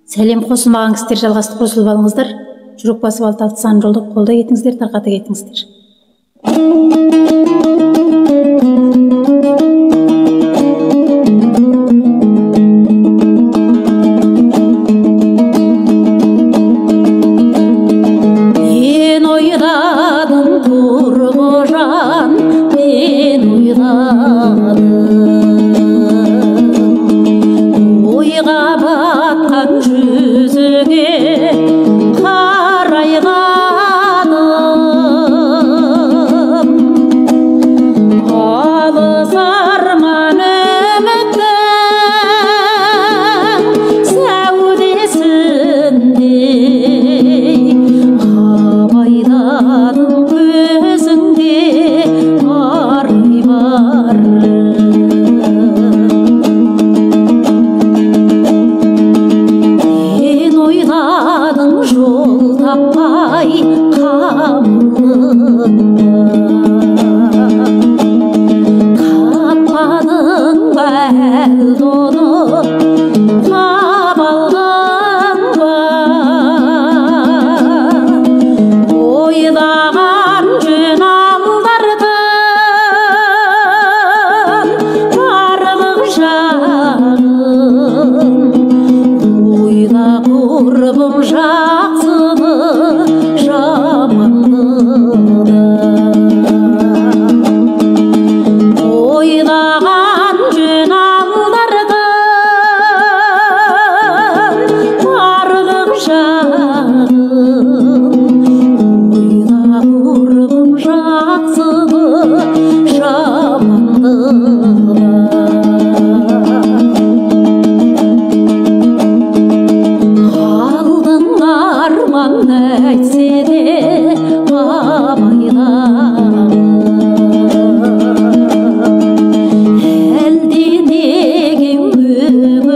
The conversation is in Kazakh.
Сәлем, қосылмаған кісілер жалғасты қосылып алыңыздар. Жүрек басып 6 санын жолдап қолда кетіңіздер, тарқата кетіңіздер. Мен ойладым Тұрғожан, мен ойладым. Ойға батқан жүзіңе қарайладым. Алыс арман үміттің сәудесіндей абайладым көзіңде арай бар. Жол таппай қамылында таппадың ба әлдоны, таба алдың ба? Ойлаған жөн алдардың барлық жағын, ойла құрбым жақсыны жаманды да. Ойлаған жөн алдардың барлық жағын, ойла құрбым жақсыны жаманды да. Арман әйтсе де абайладым. Әлде неге үңіліп